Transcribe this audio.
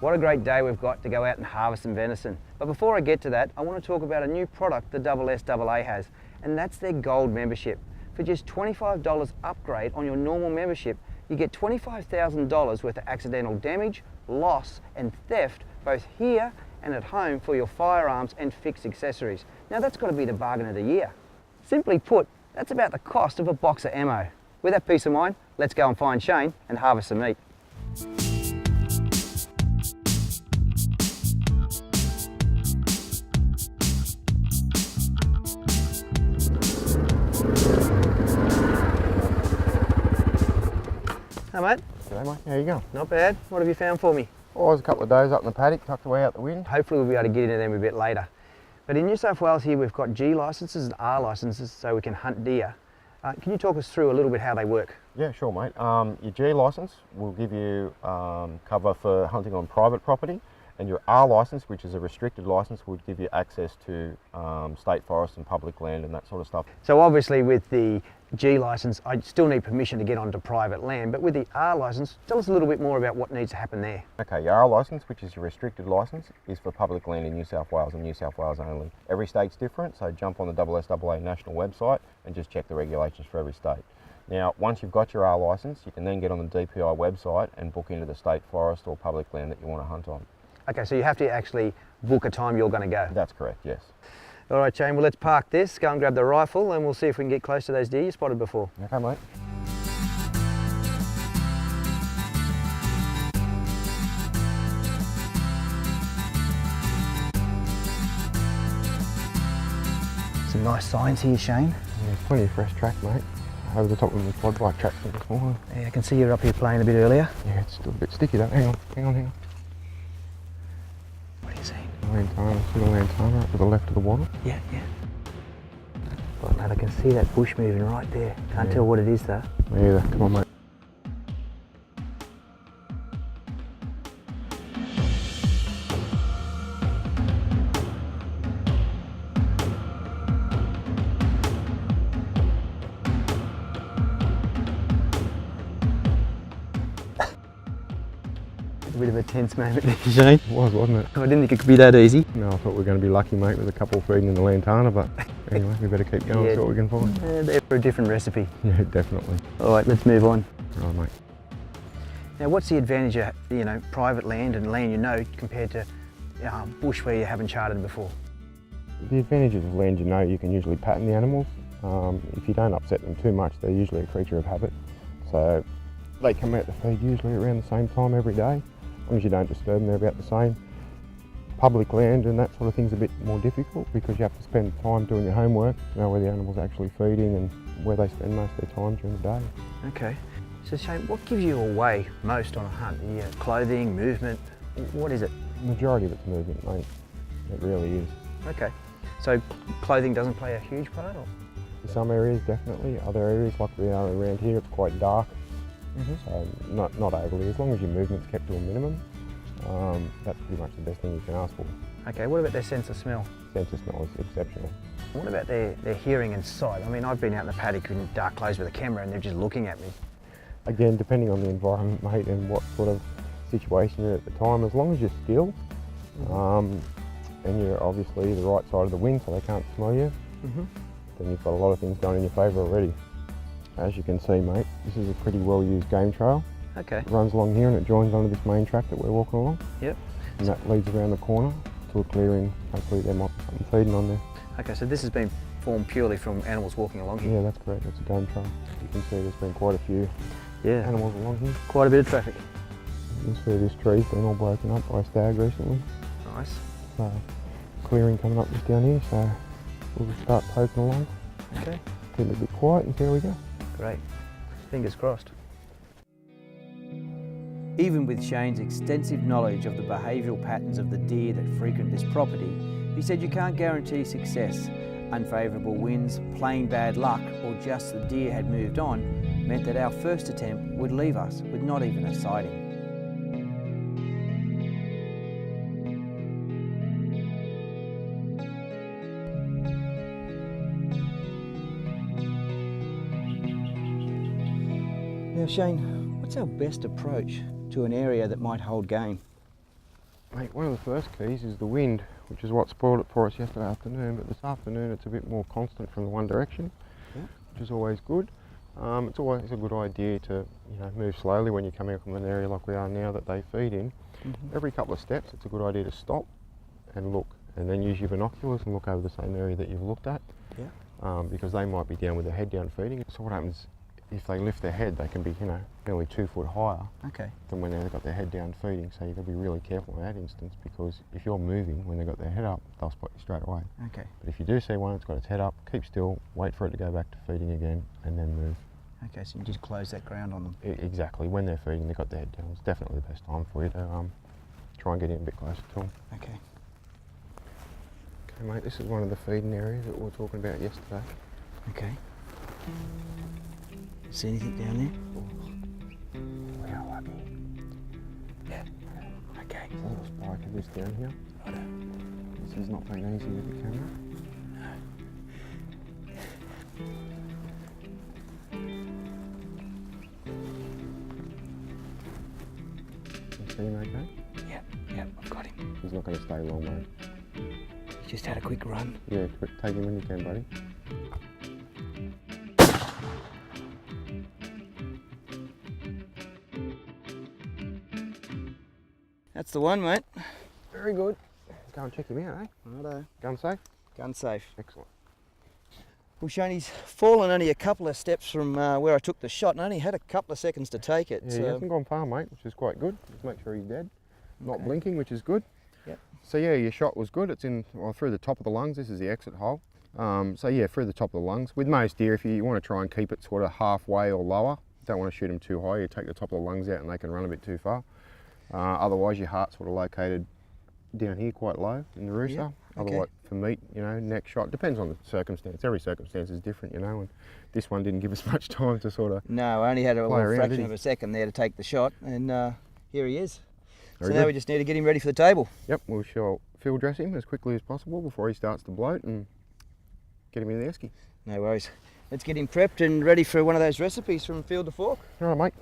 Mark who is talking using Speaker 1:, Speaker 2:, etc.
Speaker 1: What a great day we've got to go out and harvest some venison. But before I get to that, I want to talk about a new product the SSAA has, and that's their gold membership. For just $25 upgrade on your normal membership, you get $25,000 worth of accidental damage, loss and theft, both here and at home, for your firearms and fixed accessories. Now that's got to be the bargain of the year. Simply put, that's about the cost of a box of ammo. With that peace of mind, let's go and find Shane and harvest some meat. Hey mate.
Speaker 2: G'day mate, how you going?
Speaker 1: Not bad. What have you found for me?
Speaker 2: Oh, I was a couple of days up in the paddock, tucked away out the wind.
Speaker 1: Hopefully we'll be able to get into them a bit later. But in New South Wales here we've got G licences and R licences so we can hunt deer. Can you talk us through a little bit how they work?
Speaker 2: Yeah, sure mate. Your G licence will give you cover for hunting on private property, and your R licence, which is a restricted licence, would give you access to state forests and public land and that sort of stuff.
Speaker 1: So obviously with the G licence I still need permission to get onto private land, but with the R licence, tell us a little bit more about what needs to happen there.
Speaker 2: Okay, your R licence, which is your restricted licence, is for public land in New South Wales and New South Wales only. Every state's different, so jump on the SSAA national website and just check the regulations for every state. Now, once you've got your R licence, you can then get on the DPI website and book into the state forest or public land that you want to hunt on.
Speaker 1: Okay, so you have to actually book a time you're going to go.
Speaker 2: That's correct, yes.
Speaker 1: All right, Shane, well let's park this, go and grab the rifle and we'll see if we can get close to those deer you spotted before.
Speaker 2: Okay, mate.
Speaker 1: Some nice signs here, Shane.
Speaker 2: Yeah, plenty of fresh track, mate. Over the top of the quad bike tracks from this morning.
Speaker 1: Yeah, I can see you're up here playing a bit earlier.
Speaker 2: Yeah, it's still a bit sticky though. Hang on.
Speaker 1: What are you seeing?
Speaker 2: Lantana, see the lantana up to the left of the water?
Speaker 1: Yeah. Well, mate, I can see that bush moving right there. Can't tell what it is though.
Speaker 2: Me either. Come on, mate.
Speaker 1: A bit of a tense moment there, Shane.
Speaker 2: It was, wasn't it?
Speaker 1: I didn't think it could be that easy.
Speaker 2: No, I thought we were going to be lucky, mate, with a couple feeding in the lantana, but anyway, we better keep going,
Speaker 1: Yeah.
Speaker 2: see what we can find.
Speaker 1: They're for a different recipe.
Speaker 2: Yeah, definitely.
Speaker 1: All right, let's move on.
Speaker 2: Right, mate.
Speaker 1: Now, what's the advantage of, private land and land you know compared to bush where you haven't charted before?
Speaker 2: The advantages of land you know, you can usually pattern the animals. If you don't upset them too much, they're usually a creature of habit. So they come out to feed usually around the same time every day. As long as you don't disturb them, they're about the same. Public land and that sort of thing's a bit more difficult because you have to spend time doing your homework to know where the animal's actually feeding and where they spend most of their time during the day.
Speaker 1: Okay. So Shane, what gives you away most on a hunt? Clothing, movement, what is it?
Speaker 2: The majority of it's movement, mate. It really is.
Speaker 1: Okay. So clothing doesn't play a huge part? Or?
Speaker 2: In some areas, definitely. Other areas, like we are around here, it's quite dark. So not overly. As long as your movement's kept to a minimum, that's pretty much the best thing you can ask for.
Speaker 1: Okay, what about their sense of smell?
Speaker 2: Sense of smell is exceptional.
Speaker 1: What about their hearing and sight? I mean, I've been out in the paddock in dark clothes with a camera and they're just looking at me.
Speaker 2: Again, depending on the environment, mate, and what sort of situation you're at the time, as long as you're still, and you're obviously the right side of the wind so they can't smell you, then you've got a lot of things going in your favour already. As you can see, mate, this is a pretty well used game trail.
Speaker 1: Okay.
Speaker 2: It runs along here and it joins onto this main track that we're walking along.
Speaker 1: Yep.
Speaker 2: And that leads around the corner to a clearing. Hopefully there might be something feeding on there.
Speaker 1: Okay, so this has been formed purely from animals walking along here?
Speaker 2: Yeah, that's correct. It's a game trail. You can see there's been quite a few animals along here.
Speaker 1: Quite a bit of traffic.
Speaker 2: You can see this tree's been all broken up by a stag recently.
Speaker 1: Nice.
Speaker 2: So, clearing coming up just down here, so we'll just start poking along.
Speaker 1: Okay.
Speaker 2: Keep it a bit quiet and see how we go.
Speaker 1: Great. Fingers crossed.
Speaker 3: Even with Shane's extensive knowledge of the behavioural patterns of the deer that frequent this property, he said you can't guarantee success. Unfavourable winds, plain bad luck, or just the deer had moved on meant that our first attempt would leave us with not even a sighting. Now Shane, what's our best approach to an area that might hold game?
Speaker 2: Mate, one of the first keys is the wind, which is what spoiled it for us yesterday afternoon, but this afternoon it's a bit more constant from the one direction, which is always good. It's always a good idea to move slowly when you're coming up from an area like we are now that they feed in. Every couple of steps it's a good idea to stop and look, and then use your binoculars and look over the same area that you've looked at, because they might be down with their head down feeding. So what happens, if they lift their head, they can be nearly 2 foot higher than when they've got their head down feeding. So you've got to be really careful in that instance, because if you're moving when they've got their head up, they'll spot you straight away. But if you do see one that's got its head up, keep still, wait for it to go back to feeding again, and then move.
Speaker 3: Okay, so you just close that ground on them.
Speaker 2: Exactly. When they're feeding, they've got their head down. It's definitely the best time for you to try and get in a bit closer to them.
Speaker 3: Okay.
Speaker 2: Okay, mate, this is one of the feeding areas that we were talking about yesterday.
Speaker 3: Okay. See anything down there?
Speaker 2: We are lucky.
Speaker 3: Yeah. Okay.
Speaker 2: There's a little spike of this down here.
Speaker 3: Righto.
Speaker 2: This has not been easy with the camera. You see him okay?
Speaker 3: Yeah, I've got him.
Speaker 2: He's not going to stay long, mate.
Speaker 3: He's just had a quick run.
Speaker 2: Yeah, quick, take him when you can, buddy.
Speaker 3: That's the one, mate.
Speaker 2: Very good. Go and check him out, eh?
Speaker 3: Righto.
Speaker 2: Gun safe?
Speaker 3: Gun safe.
Speaker 2: Excellent.
Speaker 3: Well, Shane, he's fallen only a couple of steps from where I took the shot and only had a couple of seconds to take it.
Speaker 2: Yeah, he hasn't gone far, mate, which is quite good. Just make sure he's dead. Not blinking, which is good.
Speaker 3: Yep.
Speaker 2: So yeah, your shot was good. It's in, well, through the top of the lungs. This is the exit hole. So yeah, through the top of the lungs. With most deer, if you want to try and keep it sort of halfway or lower, don't want to shoot them too high, you take the top of the lungs out and they can run a bit too far. Otherwise, your heart's sort of located down here quite low in the rooster.
Speaker 3: Yeah.
Speaker 2: Otherwise, for meat, neck shot, depends on the circumstance. Every circumstance is different, and this one didn't give us much time to sort of
Speaker 3: No, I only had a little
Speaker 2: around,
Speaker 3: fraction
Speaker 2: did
Speaker 3: of
Speaker 2: he?
Speaker 3: a second there to take the shot, and here he is.
Speaker 2: Very
Speaker 3: So now
Speaker 2: good.
Speaker 3: we just need to get him ready for the table.
Speaker 2: Yep, we shall field dress him as quickly as possible before he starts to bloat and get him in the esky.
Speaker 3: No worries. Let's get him prepped and ready for one of those recipes from field to fork.
Speaker 2: All right, mate.